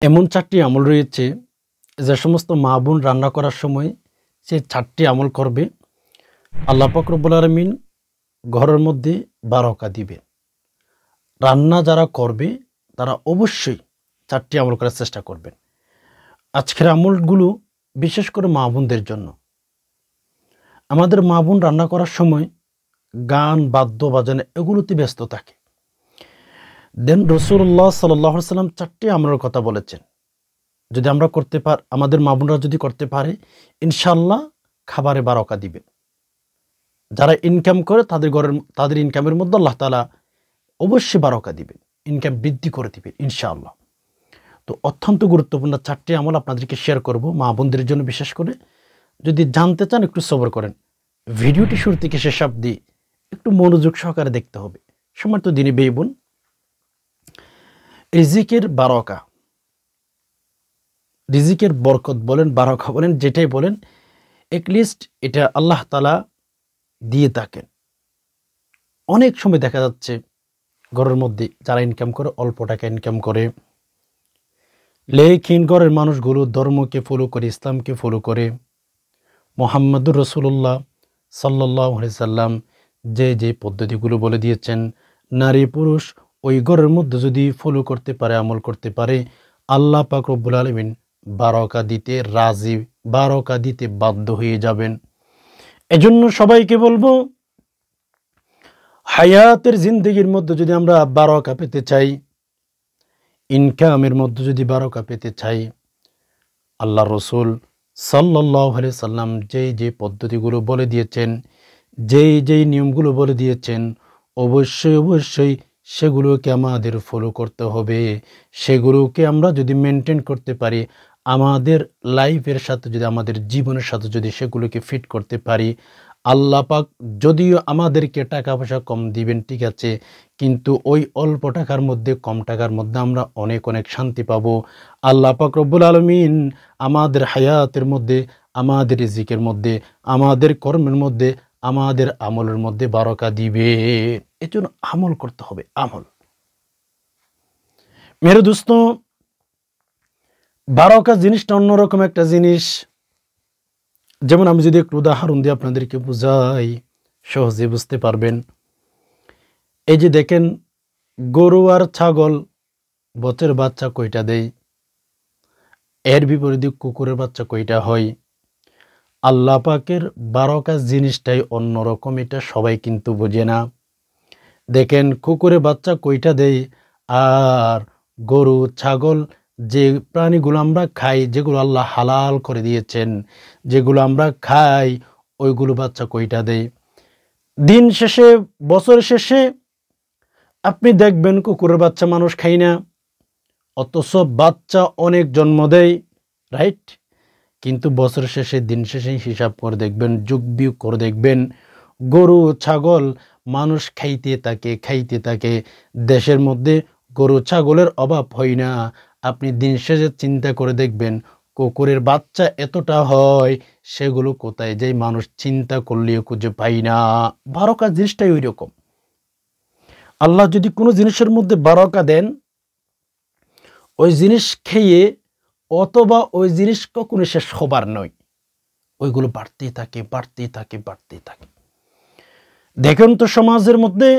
এমন ৪টি আমল রয়েছে যে সমস্ত মা বোন রান্না করার সময় সে ৪টি আমল করবে, আল্লাহ পাক রব্বুল আলামিন ঘরের মধ্যে বারাকা দিবে। রান্না যারা করবে তারা অবশ্যই ৪টি আমল করার চেষ্টা করবেন। আজকের আমলগুলো বিশেষ করে মা বোনদের জন্য। আমাদের মা বোন রান্না করার সময় গান বাদ্য বাজানো এগুলোতে ব্যস্ত থাকে। দেন রাসূলুল্লাহ সাল্লাল্লাহু আলাইহি ওয়াসাল্লাম ৪টি আমলের কথা বলেছেন। যদি আমরা করতে পারি, আমাদের মা বোনরা যদি করতে পারে, ইনশাআল্লাহ খাবারে বারাকা দিবে। যারা ইনকাম করে তাদের ইনকামের মধ্যে আল্লাহ তাআলা অবশ্যই বারাকা দিবেন, ইনকাম বৃদ্ধি করে দিবেন ইনশাআল্লাহ। তো অত্যন্ত গুরুত্বপূর্ণ ৪টি আমল আপনাদেরকে শেয়ার করব মা বোনদের জন্য বিশেষ করে। যদি জানতে চান একটু সবর করেন, ভিডিওটি শুরু থেকে শেষ অবধি একটু মনোযোগ সহকারে দেখতে হবে। সম্মানিত দিনী ভাই বোন, রিজিকের বারাকা, রিজিকের বরকত বলেন, বারাকা বলেন, যেটাই বলেন, এটলিস্ট এটা আল্লাহ তাআলা দিয়ে থাকেন। অনেক সময় দেখা যাচ্ছে ঘরের মধ্যে যারা ইনকাম করে অল্প টাকা ইনকাম করে, লেকিন ঘরের মানুষগুলো ধর্মকে ফলো করে, ইসলামকে ফলো করে, মুহাম্মদুর রাসূলুল্লাহ সাল্লাল্লাহু আলাইহি সাল্লাম যে পদ্ধতিগুলো বলে দিয়েছেন, নারী পুরুষ ওই ঘরের মধ্যে যদি ফলো করতে পারে, আমল করতে পারে, আল্লাহ পাক রব্বুল আলামিন বারাকা দিতে রাজি, বারাকা দিতে বাধ্য হয়ে যাবেন। এজন্য সবাইকে বলবো, হায়াতের জিন্দেগির মধ্যে যদি আমরা বারাকা পেতে চাই, ইনকামের মধ্যে যদি বারাকা পেতে চাই, আল্লাহ রসুল সাল্লাল্লাহু আলাইহি সাল্লাম যে পদ্ধতিগুলো বলে দিয়েছেন, যেই নিয়মগুলো বলে দিয়েছেন, অবশ্যই সেগুলোকে আমাদের ফলো করতে হবে। সেগুলোকে আমরা যদি মেনটেন করতে পারি, আমাদের লাইফের সাথে যদি, আমাদের জীবনের সাথে যদি সেগুলোকে ফিট করতে পারি, আল্লাহ পাক যদিও আমাদেরকে টাকা পয়সা কম দিবেন, ঠিক আছে, কিন্তু ওই অল্প টাকার মধ্যে, কম টাকার মধ্যে আমরা অনেক শান্তি পাবো। আল্লাহ পাক রব্বুল আলামিন আমাদের হায়াতের মধ্যে, আমাদের রিজিকের মধ্যে, আমাদের কর্মের মধ্যে, আমাদের আমলের মধ্যে বারাকা দিবে। এজন্য আমল করতে হবে, আমল। মেরে দোস্ত, বারাকা জিনিসটা অন্যরকম একটা জিনিস। যেমন আমি যদি একটু উদাহরণ দিয়ে আপনাদেরকে বুঝাই, সহজে বুঝতে পারবেন। এই যে দেখেন, গরু আর ছাগল বছরের বাচ্চা কয়টা দেয়? এর বিপরীতে কুকুরের বাচ্চা কয়টা হয়? আল্লাহ পাকের বারাকা জিনিসটাই অন্যরকম, এটা সবাই কিন্তু বোঝে না। দেখেন কুকুরের বাচ্চা কয়টা দেয়, আর গরু ছাগল যে প্রাণীগুলো আমরা খাই, যেগুলো আল্লাহ হালাল করে দিয়েছেন, যেগুলো আমরা খাই, ওইগুলো বাচ্চা কয়টা দেয়? দিন শেষে, বছর শেষে আপনি দেখবেন কুকুরের বাচ্চা মানুষ খাই না, অথচ বাচ্চা অনেক জন্ম দেয়, রাইট? কিন্তু বছর শেষে, দিন শেষে হিসাব করে দেখবেন, যোগ বিয়োগ করে দেখবেন, গরু ছাগল মানুষ খাইতে থাকে। দেশের মধ্যে গরু ছাগলের অভাব হয় না। আপনি দিন শেষে চিন্তা করে দেখবেন, কুকুরের বাচ্চা এতটা হয়, সেগুলো কোথায় যায় মানুষ চিন্তা করলেও খুঁজে পাই না। বারাকা জিনিসটাই ওই রকম। আল্লাহ যদি কোনো জিনিসের মধ্যে বারাকা দেন, ওই জিনিস খেয়ে অথবা ওই জিনিস কখনো শেষ হবার নয়, ওইগুলো বাড়তেই থাকে। দেখেন তো সমাজের মধ্যে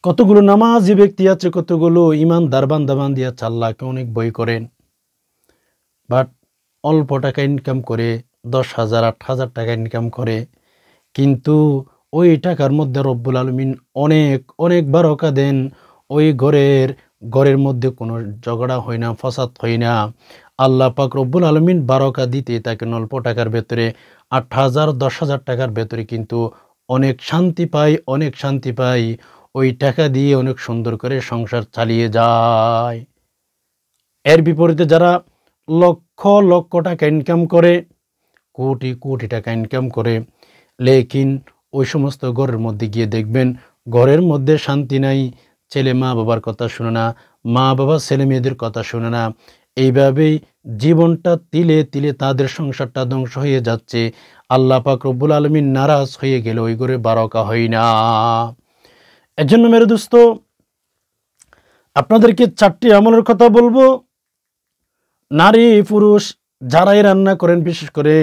কতগুলো নামাজি ব্যক্তি আছে, কতগুলো ইমানদার বান্দা-বান্দি আছে, আল্লাহকে অনেক ভয় করেন, বাট অল্প টাকা ইনকাম করে, 10,000 8,000 টাকা ইনকাম করে, কিন্তু ওই টাকার মধ্যে রব্বুল আলামিন অনেক বারাকা দেন। ওই ঘরের মধ্যে কোনো ঝগড়া হয় না, ফাসাদ হয় না। আল্লাহ পাক রব্বুল আলামিন বারাকা দিতে থাকেন। অল্প টাকার ভেতরে 8,000 10,000 টাকার ভেতরে কিন্তু অনেক শান্তি পাই। ওই টাকা দিয়ে অনেক সুন্দর করে সংসার চালিয়ে যায়। এর বিপরীতে যারা লক্ষ টাকা ইনকাম করে, কোটি টাকা ইনকাম করে, লেকিন ওই সমস্ত ঘরের মধ্যে গিয়ে দেখবেন ঘরের মধ্যে শান্তি নাই। ছেলে মা বাবার কথা শুনে না, মা বাবা ছেলে মেয়েদের কথা শুনে না। এইভাবেই জীবনটা তিলে তাদের সংসারটা ধ্বংস হয়ে যাচ্ছে। আল্লাহ পাক রব্বুল আলামিন নারাজ হয়ে গেলে ওই ঘরে বারাকা হয় না। এজন্য মেরে দোস্ত, আপনাদেরকে 4টি আমলের কথা বলবো, নারী পুরুষ যারাই রান্না করেন, বিশেষ করে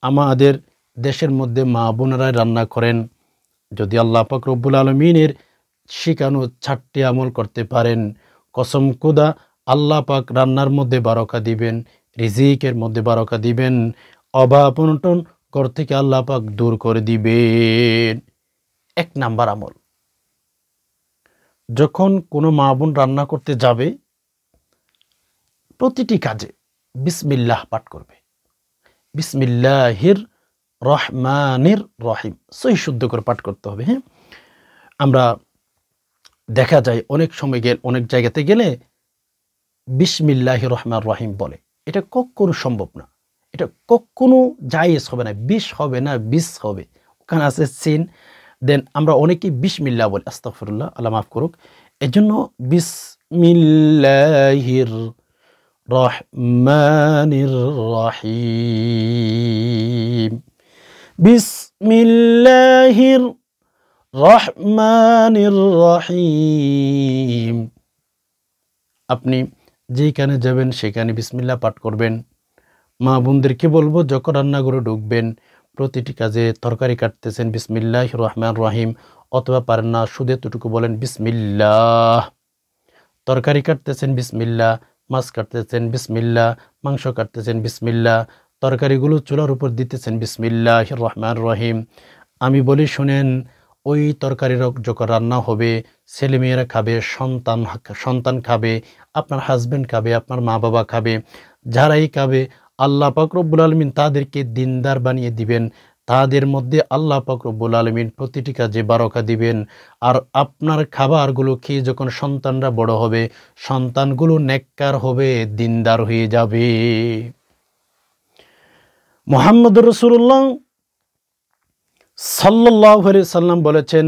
আমাদের দেশের মধ্যে মা বোনেরাই রান্না করেন, যদি আল্লাহ পাক রব্বুল আলমিনের শিখানো 4টি আমল করতে পারেন, কসম খোদা আল্লাহ পাক রান্নার মধ্যে বারাকা দিবেন, রিজিকের মধ্যে বারাকা দিবেন, অভাব অনটন ঘর থেকে আল্লাহ পাক দূর করে দিবেন। 1 নাম্বার আমল, যখন কোনো মা বোন রান্না করতে যাবে প্রতিটি কাজে বিসমিল্লাহ পাঠ করবে। বিসমিল্লাহির রহমানির রহিম সহি শুদ্ধ করে পাঠ করতে হবে। হ্যাঁ, আমরা দেখা যায় অনেক সময় অনেক জায়গাতে গেলে বিসমিল্লাহির রহমান রহিম বলে, এটা কখনো সম্ভব না, এটা কখনো জায়েজ হবে না, বিশ হবে না, বিশ হবে, ওখানে আছে সিন, দেন আমরা অনেকেই বিসমিল্লাহ বলি, আস্তাগফিরুল্লাহ, আল্লাহ মাফ করুক। এজন্য বিসমিল্লাহির রহমানির রহিম, বিসমিল্লাহির রহমানির রহিম। আপনি যেখানে যাবেন সেখানে বিসমিল্লাহ পাঠ করবেন। মা বোনদেরকে বলবো, যখন রান্নাঘরে ঢুকবেন প্রতিটি কাজে তরকারি কাটতেছেন বিসমিল্লাহির রহমানির রহিম, অথবা পারেন না শুধু এতটুকু বলেন বিসমিল্লাহ। তরকারি কাটতেছেন বিসমিল্লাহ, মাছ কাটতেছেন বিসমিল্লাহ, মাংস কাটতেছেন বিসমিল্লাহ, তরকারিগুলো চুলার উপর দিতেছেন বিসমিল্লাহির রহমানির রহিম। আমি বলি শুনেন, ওই তরকারির যখন রান্না হবে ছেলেমেয়েরা খাবে, সন্তান খাবে, আপনার হাজবেন্ড খাবে, আপনার মা বাবা খাবে, যারাই খাবে আল্লাহ পাক রব্বুল আলামিন তাদেরকে দিনদার বানিয়ে দিবেন, তাদের মধ্যে আল্লাহ পাক রব্বুল আলামিন প্রতিটি কাজে বারাকা দিবেন। আর আপনার খাবারগুলো খেয়ে যখন সন্তানরা বড় হবে, সন্তানগুলো নেককার হবে, দিনদার হয়ে যাবে। মুহাম্মদুর রাসূলুল্লাহ সাল্লাল্লাহু আলাইহি সাল্লাম বলেছেন,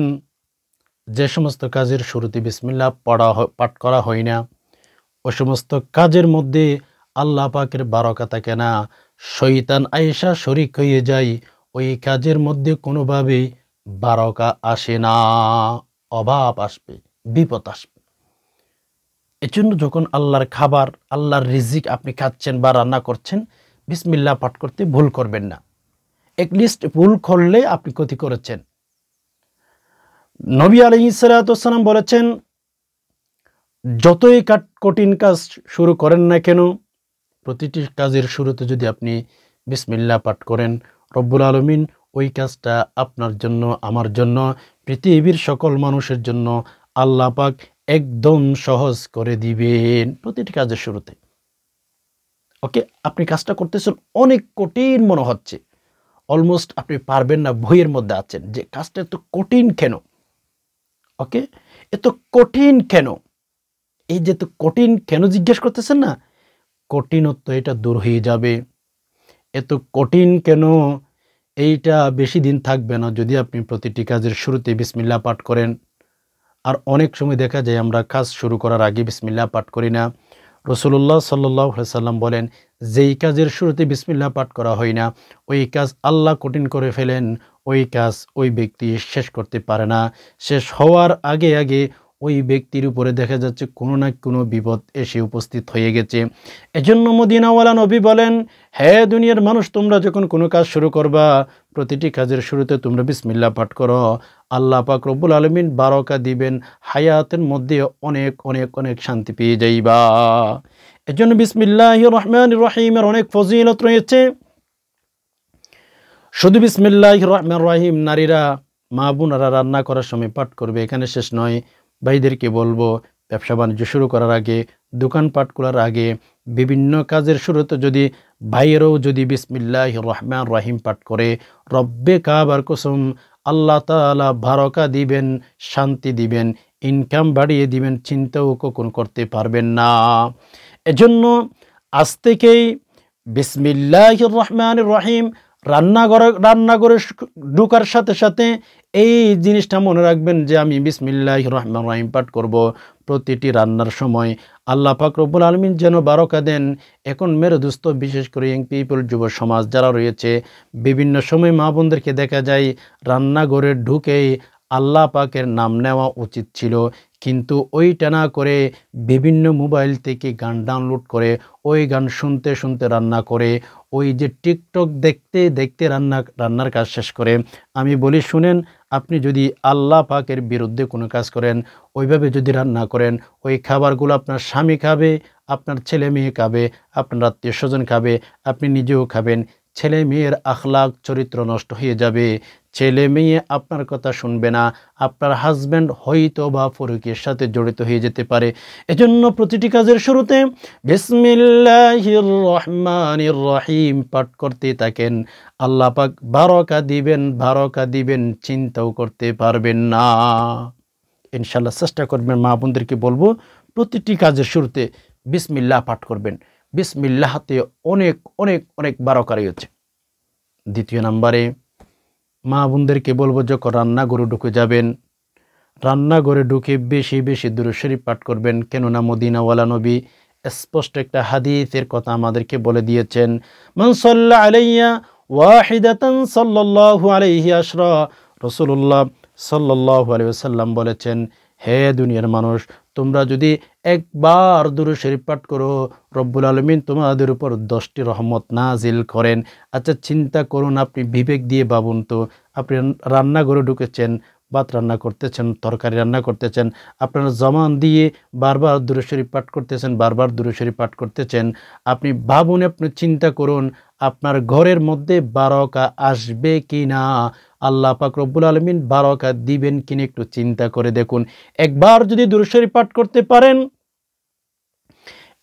যে সমস্ত কাজের শুরুতে বিসমিল্লাহ পাঠ করা হয় না, ওই সমস্ত কাজের মধ্যে আল্লাহ পাকের বারাকা থাকে না, শয়তান আয়েশা শরীক হয়ে যায়, ওই কাজের মধ্যে কোনোভাবেই বারাকা আসে না, অভাব আসবে, বিপদ আসবে। এজন্য যখন আল্লাহর খাবার, আল্লাহর রিজিক আপনি খাচ্ছেন বা রান্না করছেন, বিসমিল্লাহ পাঠ করতে ভুল করবেন না। একলিস্ট ভুল করলে আপনি ক্ষতি করেছেন। নবী আলাইহিস সালাতু ওয়াস সালাম বলেছেন, যতই কঠিন কাজ শুরু করেন না কেন, প্রতিটি কাজের শুরুতে যদি আপনি বিসমিল্লাহ পাঠ করেন, রব্বুল আলামিন ওই কাজটা আপনার জন্য, আমার জন্য, পৃথিবীর সকল মানুষের জন্য আল্লাহ পাক একদম সহজ করে দিবেন প্রতিটি কাজের শুরুতে। ওকে, আপনি কাজটা করতেছেন, অনেক কঠিন মনে হচ্ছে, অলমোস্ট আপনি পারবেন না, ভয়ের মধ্যে আছেন যে কাজটা এত কঠিন কেন। ওকে, এত কঠিন কেন, এই যে এত কঠিন কেন জিজ্ঞেস করতেছেন না, কঠিনত্ব এটা দূর হয়ে যাবে। এত কঠিন কেন, এইটা বেশি দিন থাকবে না যদি আপনি প্রতিটি কাজের শুরুতে বিসমিল্লাহ পাঠ করেন। আর অনেক সময় দেখা যায় আমরা কাজ শুরু করার আগে বিসমিল্লাহ পাঠ করি না। রাসূলুল্লাহ সাল্লাল্লাহু আলাইহি সাল্লাম বলেন, যেই কাজের শুরুতে বিসমিল্লাহ পাঠ করা হয় না, ওই কাজ আল্লাহ কঠিন করে ফেলেন, ওই কাজ ওই ব্যক্তি শেষ করতে পারে না। শেষ হওয়ার আগে আগে ওই ব্যক্তির উপরে দেখা যাচ্ছে কোনো না কোনো বিপদ এসে উপস্থিত হয়ে গেছে। এজন্য মদিনাওয়ালা নবী বলেন, হে দুনিয়ার মানুষ, তোমরা যখন কোনো কাজ শুরু করবা, প্রতিটি কাজের শুরুতে তোমরা বিসমিল্লাহ পাঠ করো, আল্লাহ পাক রব্বুল আলামিন বারাকা দিবেন, হায়াতের মধ্যে অনেক অনেক অনেক শান্তি পেয়ে যাইবা। এজন্য বিসমিল্লাহির রহমানির রহিমের অনেক ফজিলত রয়েছে। শুধু বিসমিল্লাহির রহমানির রহিম নারীরা, মা বোনেরা রান্না করার সময় পাঠ করবে, এখানে শেষ নয়। ভাইদেরকে বলবো, ব্যবসা বাণিজ্য শুরু করার আগে, দোকানপাট খোলার আগে, বিভিন্ন কাজের শুরুতে যদি ভাইয়েরাও যদি বিসমিল্লাহির রহমানির রহিম পাঠ করে, রব্বে কাবার কসম আল্লাহ তাআলা বারাকা দিবেন, শান্তি দিবেন, ইনকাম বাড়িয়ে দিবেন, চিন্তাও কখনো করতে পারবেন না। এজন্য আজ থেকেই বিসমিল্লাহির রহমানির রহিম রান্নাঘরে ঢোকার সাথে সাথে এই জিনিসটা মনে রাখবেন যে আমি বিসমিল্লাহির রহমানির রহিম পাঠ করব প্রতিটি রান্নার সময়। আল্লাহ পাক রব্বুল আলামিন যেন বারাকা দেন। এখন মেরে দোস্ত, বিশেষ করে ইয়ং পিপল, যুব সমাজ যারা রয়েছে, বিভিন্ন সময় মা বোনদেরকে দেখা যায় রান্নাঘরে ঢুকেই আল্লাহ পাকের নাম নেওয়া উচিত ছিল, কিন্তু ওইটা না করে বিভিন্ন মোবাইল থেকে গান ডাউনলোড করে ওই গান শুনতে শুনতে রান্না করে, ওই যে টিকটক দেখতে দেখতে রান্নার কাজ শেষ করে। আমি বলি শুনেন, আপনি যদি আল্লাহ পাকের বিরুদ্ধে কোনো কাজ করেন, ওইভাবে যদি রান্না করেন, ওই খাবারগুলো আপনার স্বামী খাবে, আপনার ছেলে মেয়ে খাবে, আপনার আত্মীয় স্বজন খাবে, আপনি নিজেও খাবেন, ছেলে মেয়ের আখলাক চরিত্র নষ্ট হয়ে যাবে, ছেলে মেয়ে আপনার কথা শুনবে না, আপনার হাজব্যান্ড হয়তো বা পরকীয়ার সাথে জড়িত হয়ে যেতে পারে। এজন্য প্রতিটি কাজের শুরুতে বিসমিল্লাহির রহমানির রহিম পাঠ করতে থাকেন। আল্লাহ পাক বারাকা দিবেন, চিন্তাও করতে পারবেন না। ইনশাআল্লাহ চেষ্টা করবেন, মা বোনদেরকে বলবো প্রতিটি কাজের শুরুতে বিসমিল্লাহ পাঠ করবেন। বিসমিল্লাহতে অনেক অনেক অনেক বারাকা রয়েছে। দ্বিতীয় নম্বরে মা বোনদেরকে বলবো, যখন রান্নাঘরে ঢুকে যাবেন, রান্নাঘরে ঢুকে বেশি বেশি দুরূদ শরীফ পাঠ করবেন। কেননা মদিনাওয়ালা নবী স্পষ্ট একটা হাদিসের কথা আমাদেরকে বলে দিয়েছেন, মান সাল্লা আলাইয়া ওয়াহিদাতান সাল্লাল্লাহু আলাইহি আশরা। রাসূলুল্লাহ সাল্লাল্লাহু আলাইহি ওয়াসাল্লাম বলেছেন, হে দুনিয়ার মানুষ, তোমরা যদি একবার দুরূদ শরীফ পাঠ করো, রব্বুল আলামিন তোমাদের উপর 10টি রহমত নাজিল করেন। আচ্ছা চিন্তা করুন, আপনি বিবেক দিয়ে ভাবুন তো, আপনি রান্নাঘরে ঢুকেছেন, ভাত রান্না করতেছেন, তরকারি রান্না করতেছেন, আপনার জবান দিয়ে বারবার দুরূদ শরীফ পাঠ করতেছেন, বারবার দুরূদ শরীফ পাঠ করতেছেন। আপনি ভাবুন, আপনি চিন্তা করুন, আপনার ঘরের মধ্যে বারাকা আসবে কি না, আল্লাহ পাক রব্বুল আলামিন বারাকা দিবেন কিনা একটু চিন্তা করে দেখুন। একবার যদি দুরূদ শরীফ পাঠ করতে পারেন,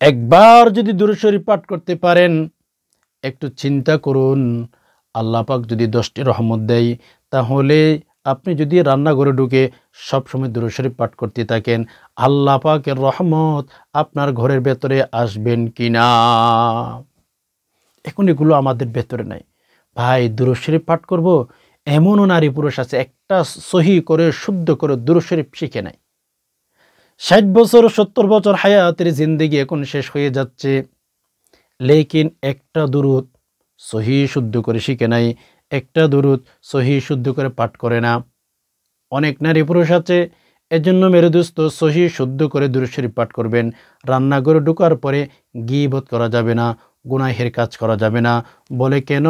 একবার যদি দুরূদ শরীফ পাঠ করতে পারেন, একটু চিন্তা করুন, আল্লাহ পাক যদি 10টি রহমত দেয়, তাহলে আপনি যদি রান্নাঘরে ঢুকে সবসময় দুরূদ শরীফ পাঠ করতে থাকেন, আল্লাহ পাকের রহমত আপনার ঘরের ভেতরে আসবেন কিনা। এখন এগুলো আমাদের ভেতরে নাই। ভাই দুরূদ শরীফ পাঠ করব, এমনও নারী পুরুষ আছে একটা সহি করে শুদ্ধ করে দুরূদ শরীফ শিখে নাই। 60 বছর 70 বছর হায়াতের জিন্দেগি এখন শেষ হয়ে যাচ্ছে, লেকিন একটা দুরূদ সহি শুদ্ধ করে শিখে নাই, একটা দুরূদ সহি শুদ্ধ করে পাঠ করে না। অনেক নারী পুরুষ আছে, এজন্য মেরে দোস্ত সহি শুদ্ধ করে দুরূদ শরীফ পাঠ করবেন। রান্নাঘরে ঢোকার পরে গীবত করা যাবে না, গুনাহের কাজ করা যাবে না। বলে কেন?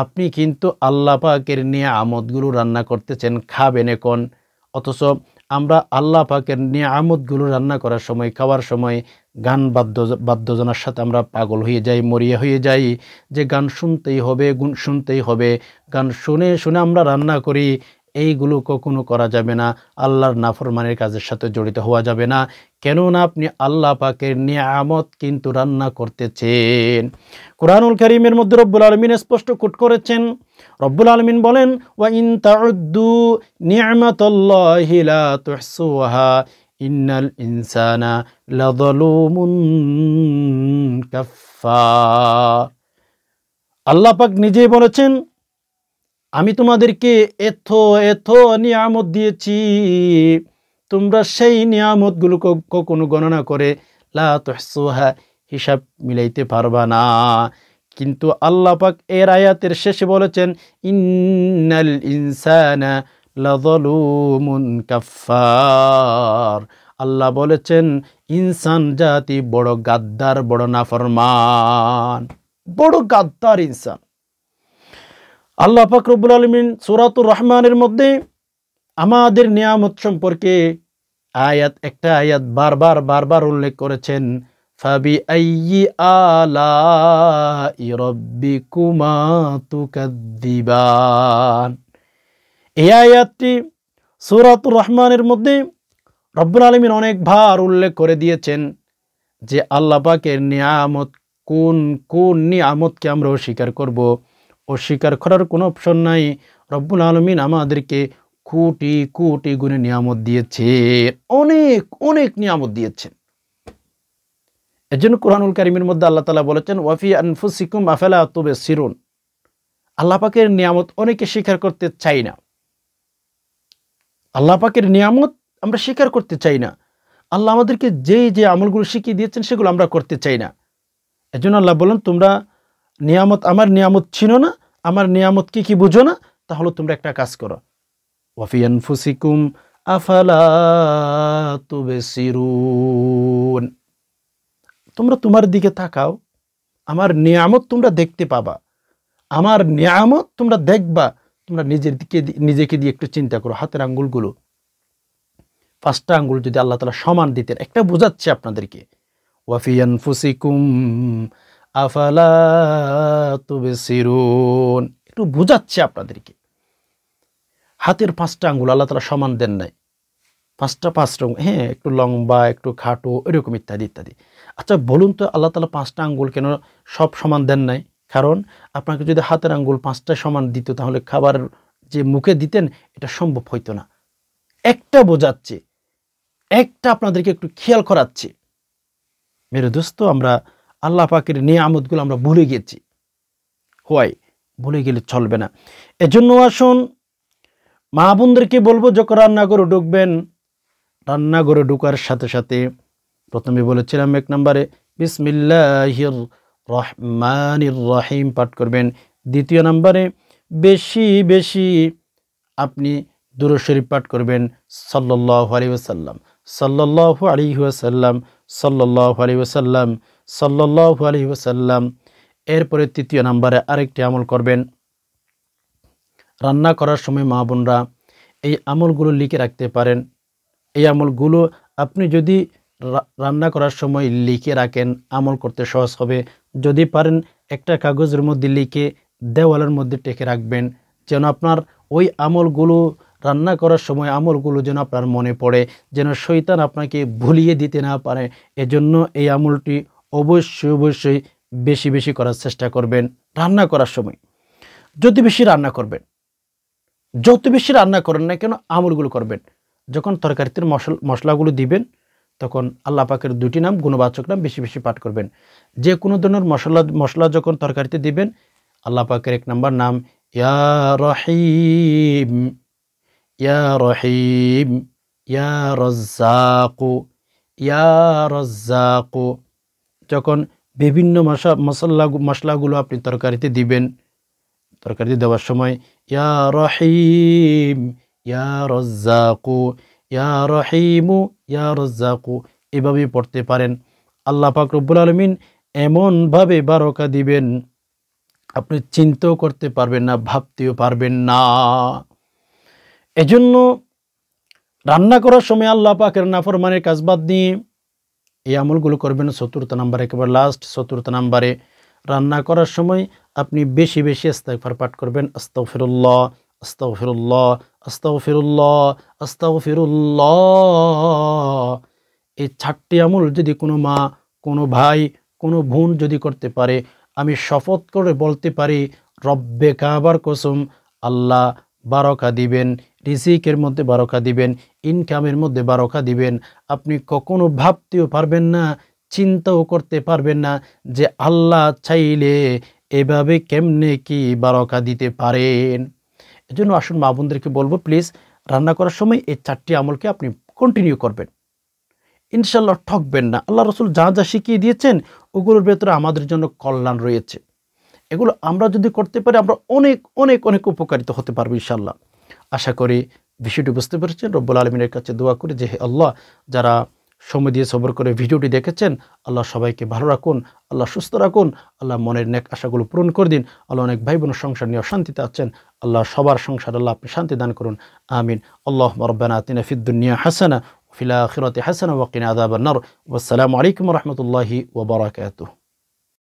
আপনি কিন্তু আল্লাহ পাকের নিয়ামতগুলো রান্না করতেছেন, খাবেন এখন। অথচ আমরা আল্লাহ পাকের নিয়ামতগুলো রান্না করার সময়, খাওয়ার সময় গান বাদ্যযন্ত্রের সাথে আমরা পাগল হয়ে যাই, মরিয়া হয়ে যাই, যে গান শুনতেই হবে, গুণ শুনতেই হবে। গান শুনে শুনে আমরা রান্না করি, এইগুলো কখনো করা যাবে না। আল্লাহর নাফরমানের কাজের সাথে জড়িত হওয়া যাবে না, কেননা আপনি আল্লাহ পাকের নিয়ামত কিন্তু রান্না করতেছেন। কুরআনুল কারীমের মধ্যে রব্বুল আলামিন স্পষ্ট কোট করেছেন। রব্বুল আলামিন বলেন, ওয়া ইন তাউদ্দু নি'মাতাল্লাহি লা তুহসুহা ইন্নাল ইনসানা লাযালুমুন কাফফার। আল্লাহ পাক নিজেই বলেছেন, আমি তোমাদেরকে এত এত নিয়ামত দিয়েছি, তোমরা সেই নিয়ামতগুলো কখনো গণনা করে লা তুহসুহা হিসাব মিলাইতে পারবা না। কিন্তু আল্লাহ পাক এর আয়াতের শেষে বলেছেন, ইন্নাল ইনসানা লাযালুমুন কাফফার। আল্লাহ বলেছেন ইনসান জাতি বড় গাদ্দার, বড় নাফরমান, বড় গাদ্দার ইনসান। আল্লাহ পাক রব্বুল আলামিন সূরাতুর রহমানের মধ্যে আমাদের নিয়ামত সম্পর্কে একটা আয়াত বারবার উল্লেখ করেছেন, ফাবি আইয়ি আলাই রাব্বিকুমা তুকাদ্দিবান। এই আয়াতটি সূরাতুর রহমানের মধ্যে রব্বুল আলামিন অনেকবার উল্লেখ করে দিয়েছেন যে আল্লাহ পাকের নিয়ামত কোন কোন নিয়ামতকে আমরা অস্বীকার করব। অস্বীকার করার কোনো অপশন নাই। রব্বুল আলামিন আমাদেরকে কোটি কোটি গুণে নিয়ামত দিয়েছে, অনেক অনেক নিয়ামত দিয়েছেন। এজন্য কুরআনুল কারীমের মধ্যে আল্লাহ তাআলা বলেছেন, ওয়াফি আনফুসিকুম আফালা তুবসিরুন। আল্লাহ পাকের নিয়ামত অনেকে স্বীকার করতে চাই না। আল্লাহ পাকের নিয়ামত আমরা স্বীকার করতে চাই না। আল্লাহ আমাদেরকে যে আমলগুলো শিখিয়ে দিয়েছেন সেগুলো আমরা করতে চাই না। এজন্য আল্লাহ বলেন, তোমরা নিয়ামত, আমার নিয়ামত চিনো না, আমার নিয়ামত কি বুঝো না, তাহলে তোমরা একটা কাজ করো, ওয়াফি আনফুসিকুম আফালা তুবসিরুন। তোমরা তোমার দিকে তাকাও, আমার নিয়ামত তোমরা দেখতে পাবা, আমার নিয়ামত তোমরা দেখবা। তোমরা নিজেকে দিয়ে একটু চিন্তা করো। হাতের আঙ্গুলগুলো, 5টা আঙ্গুল যদি আল্লাহ তাআলা সমান দিতেন, একটা বোঝাচ্ছে আপনাদেরকে, ওয়াফি আনফুসিকুম আফালা তুবসিরুন, একটু বোঝাচ্ছে আপনাদেরকে। হাতের 5টা আঙ্গুল আল্লাহ তাআলা সমান দেন নাই, 5 রকম, হ্যাঁ, একটু লম্বা, একটু খাটো, এরকম ইত্যাদি ইত্যাদি। আচ্ছা বলুন তো, আল্লাহ তাআলা 5টা আঙ্গুল কেন সব সমান দেন নাই? কারণ আপনাকে যদি হাতের আঙ্গুল 5টা সমান দিত, তাহলে খাবার যে মুখে দিতেন এটা সম্ভব হইতো না। একটা বোঝাচ্ছে, একটা আপনাদেরকে একটু খেয়াল করাচ্ছে। মেরে দোস্ত, আমরা আল্লাহ পাকের নিয়ামতগুলো আমরা ভুলে গেছি। হয়, ভুলে গেলে চলবে না। এজন্য আসুন, মা বোনদেরকে বলবো, যখন রান্নাঘরে ঢুকবেন, রান্নাঘরে ঢোকার সাথে সাথে প্রথমে বলেছিলাম 1 নম্বরে বিসমিল্লাহির রহমানির রহিম পাঠ করবেন। 2 নম্বরে বেশি বেশি আপনি দুরূদ শরীফ পাঠ করবেন, সাল্লাল্লাহু আলাইহি ওয়াসাল্লাম, সাল্লাল্লাহু আলাইহি ওয়াসাল্লাম, সাল্লাল্লাহু আলাইহি ওয়াসাল্লাম, সাল্লাল্লাহু আলাইহি ওয়াসাল্লাম। এরপরে 3 নম্বরে আরেকটি আমল করবেন। রান্না করার সময় মা বোনরা এই আমলগুলো লিখে রাখতে পারেন। এই আমলগুলো আপনি যদি রান্না করার সময় লিখে রাখেন, আমল করতে সহজ হবে। যদি পারেন একটা কাগজের মধ্যে লিখে দেওয়ালের মধ্যে টেকে রাখবেন, যেন আপনার ওই আমলগুলো, রান্না করার সময় আমলগুলো যেন আপনার মনে পড়ে, যেন শয়তান আপনাকে ভুলিয়ে দিতে না পারে। এজন্য এই আমলটি অবশ্যই অবশ্যই বেশি বেশি করার চেষ্টা করবেন রান্না করার সময়। যত বেশি রান্না করবেন, যত বেশি রান্না করেন না কেন, আমলগুলো করবেন। যখন তরকারিতে মশলাগুলো দিবেন, তখন আল্লাহ পাকের 2টি নাম, গুণবাচক নাম বেশি বেশি পাঠ করবেন। যে কোনো ধরনের মশলা যখন তরকারিতে দিবেন, আল্লাহ পাকের 1 নম্বর নাম ইয়া রহিম, ইয়া রহিম, ইয়া রাজ্জাকু, ইয়া রাজ্জাকু। যখন বিভিন্ন মশলাগুলো আপনি তরকারিতে দিবেন, তরকারিতে দেওয়ার সময় ইয়া রহিম, ইয়া রাজ্জাকু, ইয়া রহিমু, ইয়া রাজ্জাকু, এভাবে পড়তে পারেন। আল্লাহ পাক রব্বুল আলামিন এমনভাবে বারাকা দিবেন, আপনি চিন্তাও করতে পারবেন না, ভাবতেও পারবেন না। এজন্য রান্না করার সময় আল্লাহ পাকের নাফরমানের কাজ বাদ দিয়ে এই আমলগুলো করবেন। 4th নম্বরে, একেবারে লাস্ট 4th নম্বরে, রান্না করার সময় আপনি বেশি বেশি ইস্তিগফার পাঠ করবেন। আস্তাগফিরুল্লাহ, আস্তাগফিরুল্লাহ, আস্তাগফিরুল্লাহ, আস্তাগফিরুল্লাহ। এই 4টি আমল যদি কোনো মা, কোনো ভাই, কোনো বোন যদি করতে পারে, আমি শপথ করে বলতে পারি, রব্বে কাবার কসম, আল্লাহ বারাকা দিবেন, রিজিকের মধ্যে বারাকা দিবেন, ইনকামের মধ্যে বারাকা দিবেন। আপনি কখনো ভাবতেও পারবেন না, চিন্তাও করতে পারবেন না যে আল্লাহ চাইলে এভাবে কেমনে কি বারাকা দিতে পারেন। এজন্য আসুন, মা বোনদেরকে বলবো, প্লিজ রান্না করার সময় এই 4টি আমলকে আপনি কন্টিনিউ করবেন। ইনশাল্লাহ ঠকবেন না। আল্লাহ রসুল যা যা শিখিয়ে দিয়েছেন, ওগুলোর ভেতরে আমাদের জন্য কল্যাণ রয়েছে। এগুলো আমরা যদি করতে পারি, আমরা অনেক অনেক অনেক উপকারিত হতে পারবো ইনশাল্লাহ। আশা করি বিষয়টি বুঝতে পেরেছেন। রব্বুল আলমিনের কাছে দোয়া করি যে, হে আল্লাহ, যারা সময় দিয়ে সবর করে ভিডিওটি দেখেছেন, আল্লাহ সবাইকে ভালো রাখুন, আল্লাহ সুস্থ রাখুন, আল্লাহ মনের নেক আশাগুলো পূরণ করে দিন। আল্লাহ অনেক ভাই বোনের সংসার নিয়ে অশান্তিতে আছেন, আল্লাহ সবার সংসার আল্লাহ আপনি শান্তি দান করুন, আমিন। আল্লাহুম্মা রাব্বানা আতিনা ফিদ দুনিয়া হাসানা ওয়া ফিল আখিরাতি হাসানা ওয়া কিনা আযাবান নার। ওয়াসসালামু আলাইকুম ওয়া রাহমাতুল্লাহি ওয়া বারাকাতুহু।